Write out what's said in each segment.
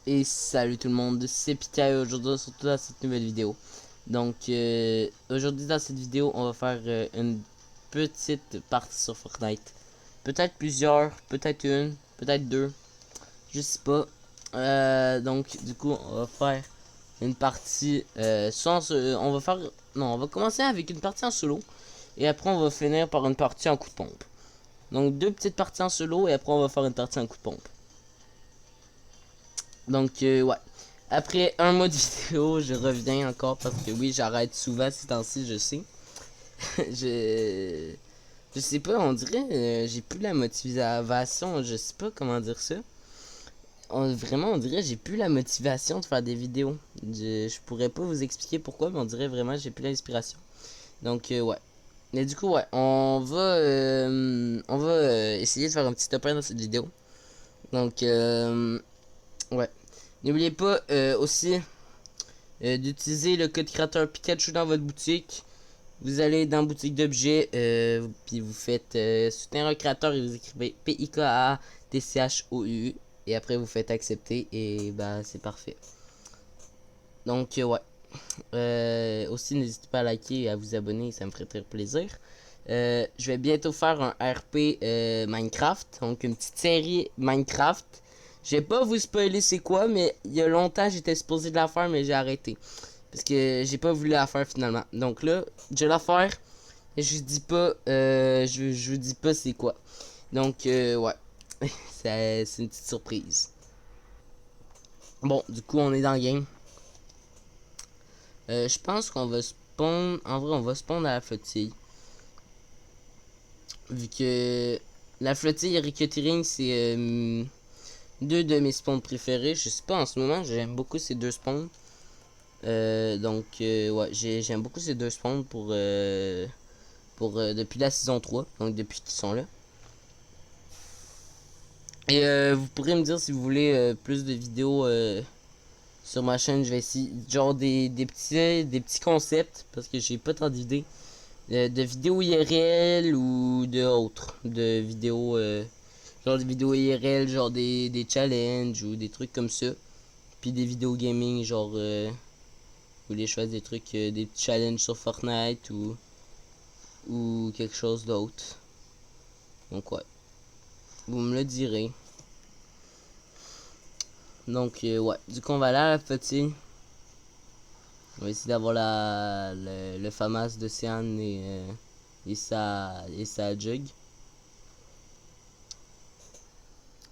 Et salut tout le monde, c'est Pika et aujourd'hui surtout dans cette nouvelle vidéo. Donc aujourd'hui dans cette vidéo on va faire une petite partie sur Fortnite. Peut-être plusieurs, peut-être une, peut-être deux, je sais pas. Donc du coup on va faire une partie on va faire... Non, on va commencer avec une partie en solo. Et après on va finir par une partie en coup de pompe. Donc deux petites parties en solo et après on va faire une partie en coup de pompe. Donc, ouais. Après un mois de vidéo, je reviens encore parce que oui, j'arrête souvent ces temps-ci, je sais. je... Je sais pas, on dirait, j'ai plus la motivation, je sais pas comment dire ça. Vraiment, on dirait, j'ai plus la motivation de faire des vidéos. Je pourrais pas vous expliquer pourquoi, mais on dirait vraiment, j'ai plus l'inspiration. Donc, ouais. Mais du coup, ouais, on va essayer de faire un petit top 1 dans cette vidéo. Donc, ouais. N'oubliez pas aussi d'utiliser le code créateur Pikachu dans votre boutique. Vous allez dans boutique d'objets, puis vous faites soutenir un créateur et vous écrivez PIKATCHOU et après vous faites accepter et bah c'est parfait. Donc ouais. Aussi n'hésitez pas à liker et à vous abonner, ça me ferait très plaisir. Je vais bientôt faire un RP Minecraft, donc une petite série Minecraft. Je vais pas vous spoiler c'est quoi, mais il y a longtemps j'étais supposé de la faire, mais j'ai arrêté. Parce que j'ai pas voulu la faire finalement. Donc là, je vais la faire. Et je vous dis pas, je vous dis pas c'est quoi. Donc, ouais. C'est une petite surprise. Bon, du coup, on est dans le game. Je pense qu'on va spawn. En vrai, on va spawn à la flottille. Vu que la flottille et Rickettering, c'est deux de mes spawns préférés. Je sais pas, en ce moment, j'aime beaucoup ces deux spawns. Donc, ouais, j'aime beaucoup ces deux spawns depuis la saison 3. Donc, depuis qu'ils sont là. Et vous pourrez me dire si vous voulez plus de vidéos sur ma chaîne. Je vais essayer genre des petits concepts parce que j'ai pas tant d'idées de vidéos IRL ou de autres de vidéos genre des vidéos IRL genre des challenges ou des trucs comme ça. Puis des vidéos gaming genre vous voulez choisir des trucs des petits challenges sur Fortnite ou quelque chose d'autre. Donc ouais, vous me le direz. Donc ouais, du coup on va aller à la petite. On va essayer d'avoir le FAMAS d'Océane et sa jug.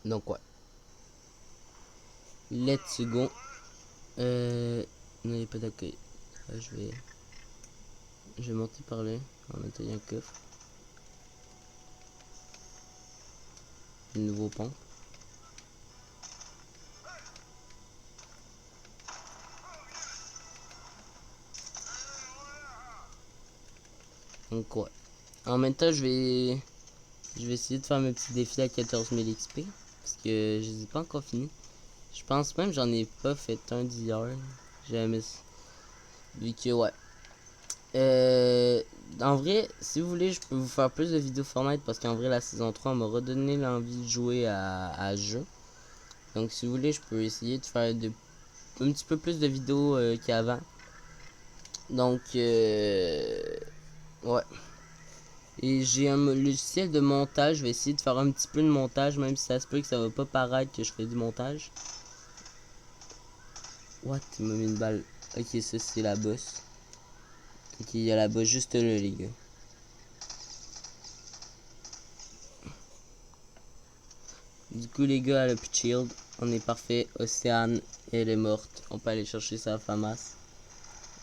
Donc ouais. Let's go. Non, il n'y a pas d'accueil. Je vais monter par là. En mettant un coffre. Un nouveau pont. Donc ouais. En même temps, je vais essayer de faire mes petits défis à 14 000 XP. Parce que je les ai pas encore finis. Je pense même que j'en ai pas fait un d'hier. Jamais. Vu que ouais. En vrai, si vous voulez, je peux vous faire plus de vidéos Fortnite parce qu'en vrai, la saison 3 m'a redonné l'envie de jouer à ce jeu. Donc, si vous voulez, je peux essayer de faire un petit peu plus de vidéos qu'avant. Donc, ouais. Et j'ai un logiciel de montage. Je vais essayer de faire un petit peu de montage, même si ça se peut que ça va pas paraître que je fais du montage. What? Il m'a mis une balle. Ok, ça c'est la boss. Ok, il y a la boss juste là, les gars. Du coup, les gars, elle a plus de shield. On est parfait. Océane, elle est morte. On peut aller chercher sa FAMAS.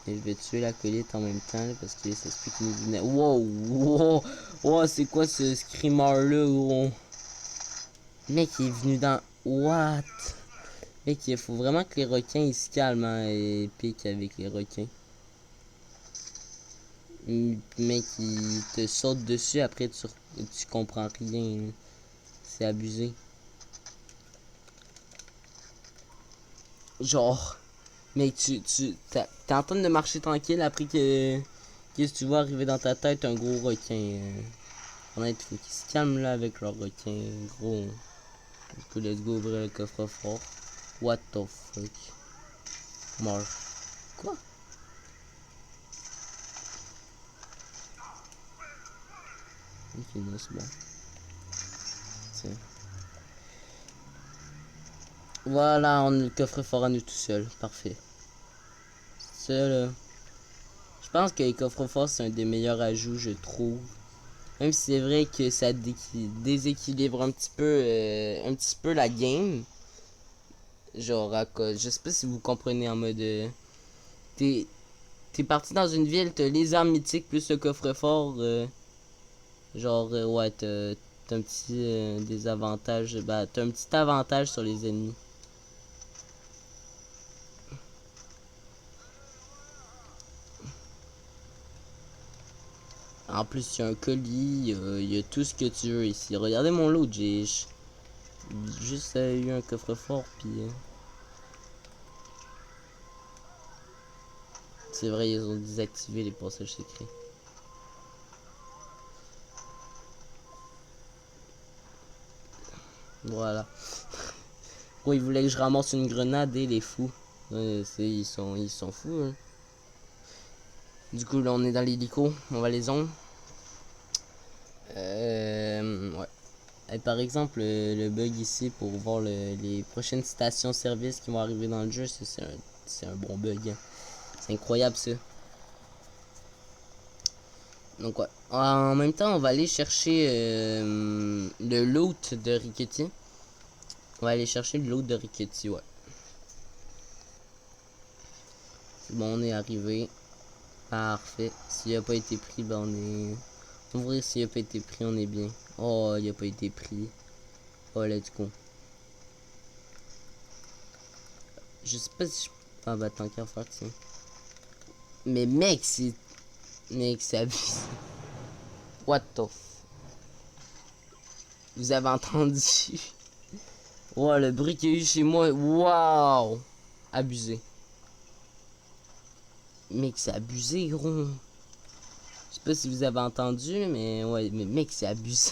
Et je vais tuer la colite en même temps. Là, parce que ça se peut qu'il nous dîne. Wow, wow, wow, c'est quoi ce screamer là, gros? Mec, il est venu dans. What? Mec, il faut vraiment que les requins ils se calment hein, et piquent avec les requins. Mec, il te saute dessus. Après, tu comprends rien. C'est abusé. Genre. Mais t'es en train de marcher tranquille après que qu'est-ce que tu vois arriver dans ta tête un gros requin. Honnêtement, faut qu'ils se calment là avec leur requin gros. Du coup, let's go ouvrir le coffre-fort. What the fuck? Mort. Quoi? Ok, non, c'est bon. Tiens. Voilà, on a le coffre-fort à nous tout seul. Parfait. Ça, là. Je pense que les coffres-forts, c'est un des meilleurs ajouts, je trouve. Même si c'est vrai que ça déséquilibre un petit peu la game. Genre, je sais pas si vous comprenez en mode... t'es parti dans une ville, t'as les armes mythiques plus le coffre-fort. Ouais, t'as un petit désavantage. Bah, t'as un petit avantage sur les ennemis. En plus, il y a un colis, il y a tout ce que tu veux ici. Regardez mon loot, j'ai juste eu un coffre-fort, puis... c'est vrai, ils ont désactivé les passages secrets. Voilà. Oh, ils voulaient que je ramasse une grenade et les fous. Ils sont fous, hein. Du coup, là, on est dans l'hélico. On va les on. Ouais. Et par exemple, le bug ici pour voir les prochaines stations-service qui vont arriver dans le jeu, c'est un bon bug, hein. C'est incroyable, ça. Donc, ouais. En même temps, on va aller chercher le loot de Rikitti. On va aller chercher le loot de Rikitti, ouais. C'est bon, on est arrivé. Parfait. S'il a pas été pris, ben on est... Ouvrir s'il a pas été pris, on est bien. Oh, il a pas été pris. Oh, let's go. Je sais pas si je... Ah bah tant qu'à faire, tiens. Mais mec, c'est... Mec, c'est abusé. What the f... Vous avez entendu? Oh, le bruit qu'il y a eu chez moi. Waouh. Abusé. Mec, c'est abusé, gros. Je sais pas si vous avez entendu, mais ouais, mais mec, c'est abusé.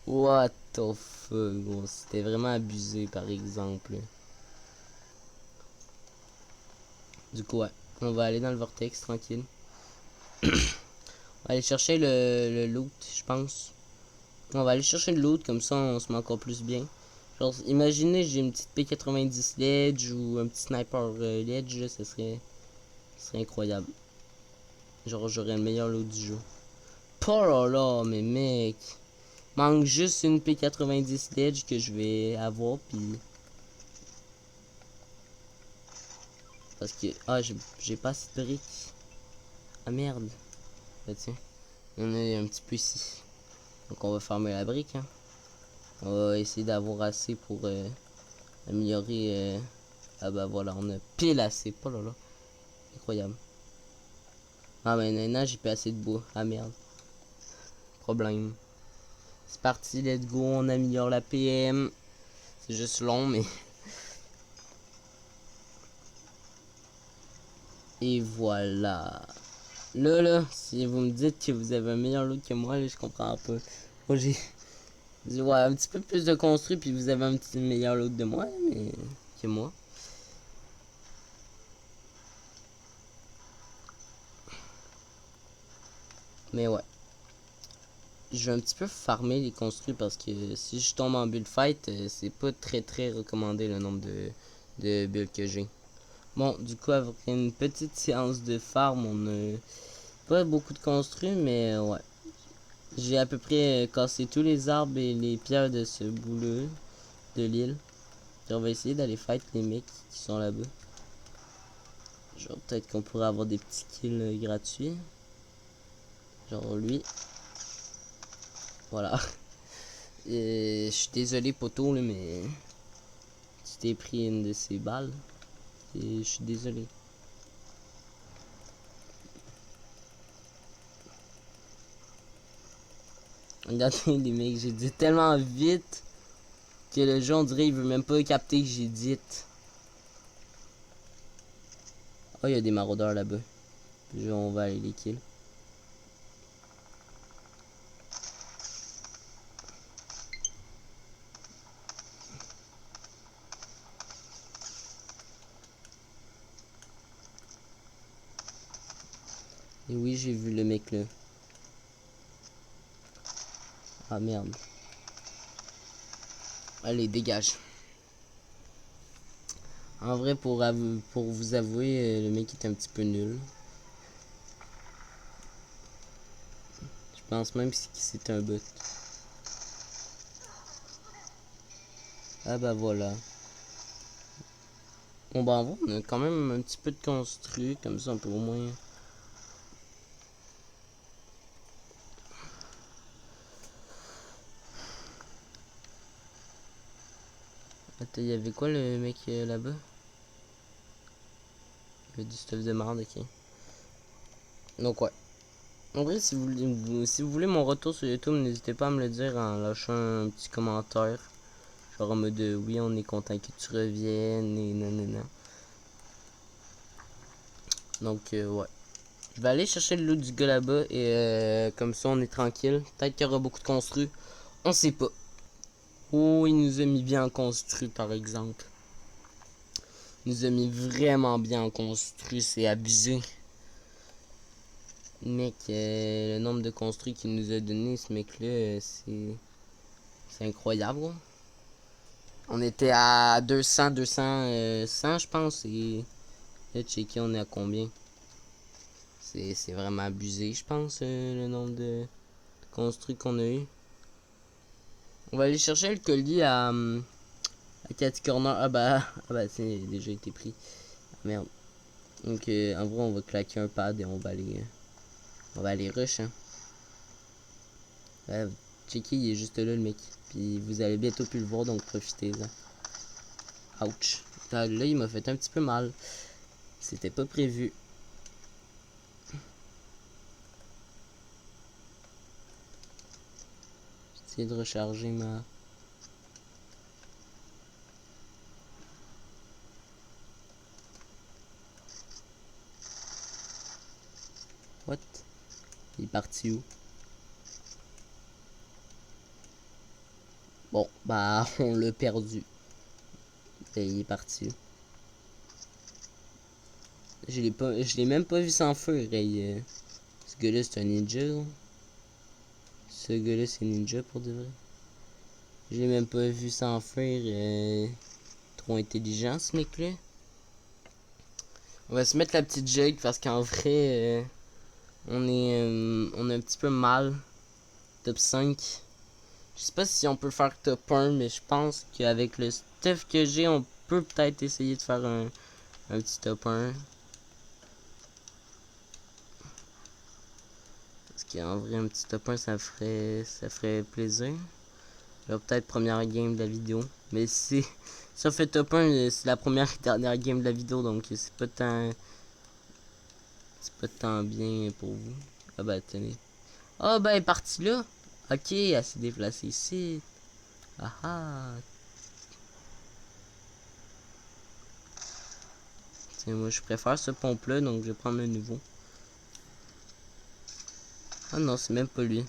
What the fuck, gros. C'était vraiment abusé, par exemple. Du coup, ouais. On va aller dans le vortex, tranquille. On va aller chercher le loot, je pense. On va aller chercher le loot, comme ça on se met encore plus bien. Genre, imaginez, j'ai une petite P90 Ledge ou un petit sniper Ledge, là, ça serait incroyable. Genre, j'aurais le meilleur loot du jeu. Oh là là, mais mec. Manque juste une P90 Ledge que je vais avoir, puis... Parce que... Ah, j'ai pas assez de briques. Ah merde. Bah tiens. On est un petit peu ici. Donc on va farmer la brique, hein. On va essayer d'avoir assez pour améliorer... Ah bah voilà, on a pile assez. Oh là là. Incroyable. Ah mais maintenant j'ai pas assez de bois. Ah merde. Problème. C'est parti, let's go, on améliore la PM. C'est juste long, mais... Et voilà. Là, si vous me dites que vous avez un meilleur look que moi, là, je comprends un peu. Moi, j'ai... Ouais, un petit peu plus de construit, puis vous avez un petit meilleur look de moi, mais... que moi. Mais ouais. Je vais un petit peu farmer les construits parce que si je tombe en bullfight, c'est pas très recommandé le nombre de builds que j'ai. Bon, du coup, avec une petite séance de farm, on a pas beaucoup de construits, mais ouais. J'ai à peu près cassé tous les arbres et les pierres de ce bout-là, de l'île. Et on va essayer d'aller fight les mecs qui sont là-bas. Genre, peut-être qu'on pourrait avoir des petits kills gratuits. Genre lui. Voilà. Je suis désolé, poteau, là, mais tu t'es pris une de ces balles. Et je suis désolé. Regardez les mecs, j'ai dit tellement vite que le jeu on dirait il veut même pas capter que j'ai dit. Oh, il y a des maraudeurs là-bas. On va aller les kill. Et oui, j'ai vu le mec là. Ah merde. Allez, dégage. En vrai, pour vous avouer, le mec est un petit peu nul. Je pense même que c'est un bot. Ah bah voilà. Bon bah en vrai, on a quand même un petit peu de construit, comme ça on peut au moins... Attends, il y avait quoi le mec là-bas? Il y avait du stuff de merde, ok. Donc ouais. En vrai, si vous voulez mon retour sur YouTube, n'hésitez pas à me le dire en lâchant un petit commentaire. Genre en mode oui, on est content que tu reviennes et nanana. Donc ouais. Je vais aller chercher le loot du gars là-bas et comme ça on est tranquille. Peut-être qu'il y aura beaucoup de construits. On sait pas. Oh, il nous a mis bien construit par exemple. Il nous a mis vraiment bien construit, c'est abusé. Mec, le nombre de construits qu'il nous a donné, ce mec-là, c'est incroyable. Gros. On était à 200, 100 je pense. Et là, checker, on est à combien? C'est vraiment abusé, je pense, le nombre de construits qu'on a eu. On va aller chercher le colis à Cathy Corner. Ah bah, c'est déjà été pris. Merde. Donc, en vrai, on va claquer un pad et on va aller rush, hein. Ouais, checker, il est juste là, le mec. Puis vous allez bientôt plus le voir, donc profitez-en. Ouch. Là, il m'a fait un petit peu mal. C'était pas prévu. J'essaie de recharger ma... What? Il est parti où? Bon, bah, on l'a perdu. Et il est parti où? Je l'ai même pas vu sans feu, Ray. Ce gars-là, c'est un ninja, gros. Ce gars-là, c'est ninja pour de vrai. Je l'ai même pas vu sans faire. Trop intelligent, ce mec-là. On va se mettre la petite jug parce qu'en vrai, on est un petit peu mal. Top 5. Je sais pas si on peut faire top 1, mais je pense qu'avec le stuff que j'ai, on peut peut-être essayer de faire un petit top 1. Parce qu'en vrai, un petit top 1, ça ferait plaisir. Là, peut-être première game de la vidéo. Mais si ça fait top 1, c'est la première et dernière game de la vidéo, donc c'est pas tant bien pour vous. Ah bah tenez. Ah bah elle est partie là. Ok, elle s'est déplacée ici. Ah ah. Tiens, moi je préfère ce pompe là, donc je vais prendre le nouveau. Ah non, c'est même pas lui.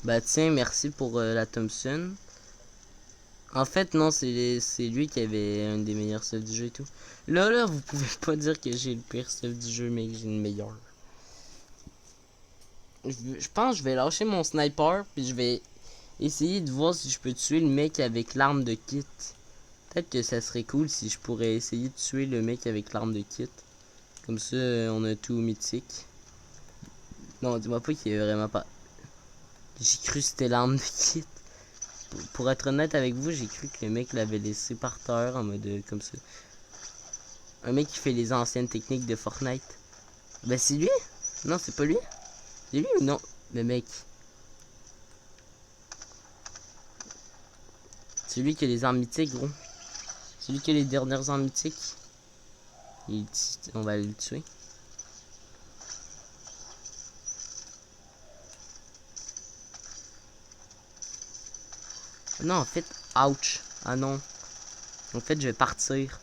Bah tiens, merci pour la Thompson. En fait, non, c'est lui qui avait un des meilleurs stuff du jeu et tout. Là, vous pouvez pas dire que j'ai le pire stuff du jeu, mais que j'ai le meilleur. Je pense que je vais lâcher mon sniper, puis je vais essayer de voir si je peux tuer le mec avec l'arme de kit. Peut-être que ça serait cool si je pourrais essayer de tuer le mec avec l'arme de kit. Comme ça, on a tout mythique. Non, dis-moi pas qu'il est vraiment pas... J'ai cru que c'était l'arme de kit. Pour être honnête avec vous, j'ai cru que le mec l'avait laissé par terre en mode comme ça. Un mec qui fait les anciennes techniques de Fortnite. Ben c'est lui? Non, c'est pas lui. C'est lui ou non? Le mec. C'est lui qui a les armes mythiques, gros. C'est lui qui a les dernières armes mythiques. On va aller le tuer. Non, en fait, ouch. Ah non. En fait, je vais partir.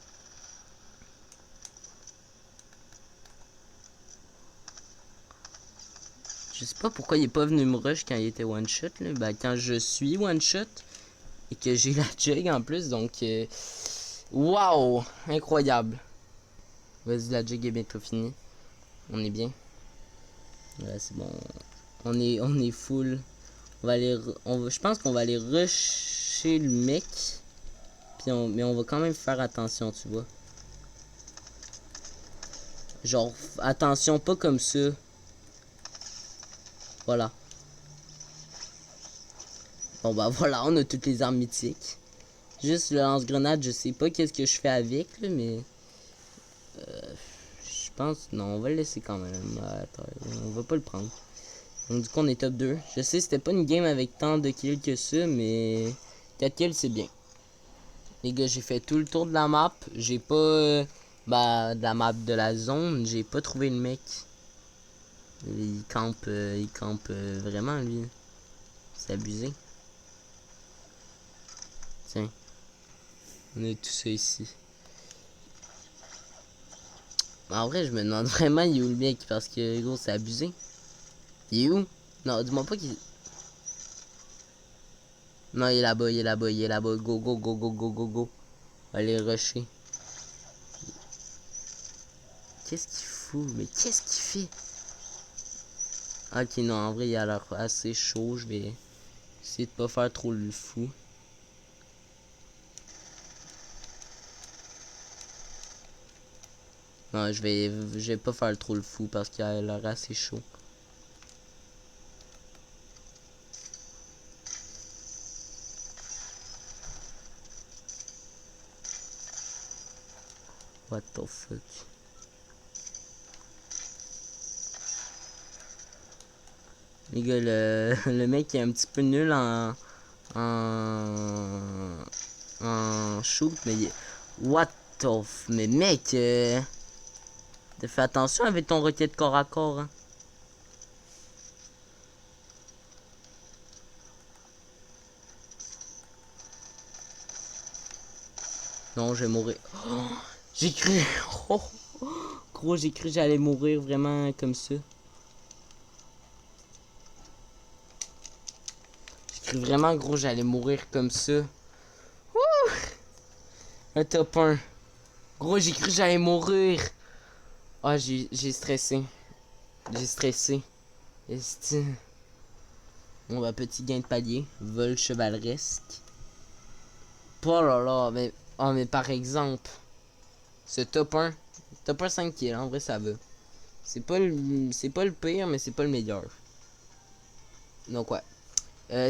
Je sais pas pourquoi il est pas venu me rush quand il était one shot là. Ben quand je suis one shot et que j'ai la jug en plus donc waouh, incroyable. Vas-y, la jug est bientôt finie. On est bien. Ouais, c'est bon. On est full. On va aller je pense qu'on va aller rusher le mec. Puis mais on va quand même faire attention, tu vois. Genre attention, pas comme ça. Voilà. Bon bah voilà, on a toutes les armes mythiques. Juste le lance-grenade, je sais pas qu'est-ce que je fais avec, là, mais... je pense... Non, on va le laisser quand même. Attends, on va pas le prendre. Donc du coup, on est top 2. Je sais, c'était pas une game avec tant de kills que ça, mais... 4 kills, c'est bien. Les gars, j'ai fait tout le tour de la map. J'ai pas... bah, de la map de la zone. J'ai pas trouvé le mec. Il campe vraiment, lui. C'est abusé. Tiens. On est tout ça ici. En vrai, je me demande vraiment il est où le mec parce que gros, c'est abusé. Il est où? Non, dis-moi pas qu'il... Non, il est là-bas, il est là-bas, il est là-bas. Go, go, go, go, go, go, go. Allez, rusher. Qu'est-ce qu'il fout? Mais qu'est-ce qu'il fait? Ok, non, en vrai, il a l'air assez chaud. Je vais essayer de pas faire trop le fou. Non, je vais pas faire trop le fou parce qu'il a l'air assez chaud. What the fuck? Les gars, le mec est un petit peu nul en shoot, mais what the f... Mais mec, fais attention avec ton roquette corps à corps, hein. Non, je vais mourir. Oh, j'ai cru... Oh, gros, j'ai cru que j'allais mourir vraiment comme ça. J'ai cru vraiment, gros, j'allais mourir comme ça. Ouh! Un top 1. Gros, j'ai cru que j'allais mourir. Ah, j'ai stressé. J'ai stressé. Esti. On va petit gain de palier. Vol chevaleresque. Oh là là, mais... Oh, mais par exemple... Ce top 1... Top 1 5 kills, en vrai, ça va. C'est pas le pire, mais c'est pas le meilleur. Donc, ouais.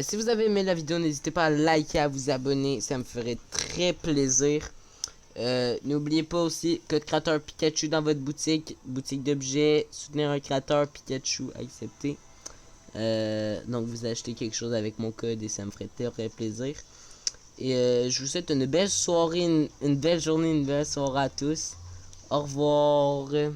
Si vous avez aimé la vidéo, n'hésitez pas à liker, à vous abonner. Ça me ferait très plaisir. N'oubliez pas aussi, code créateur Pikachu dans votre boutique. Boutique d'objets. Soutenir un créateur Pikachu accepté. Donc vous achetez quelque chose avec mon code et ça me ferait très plaisir. Et je vous souhaite une belle soirée, une belle journée, une belle soirée à tous. Au revoir.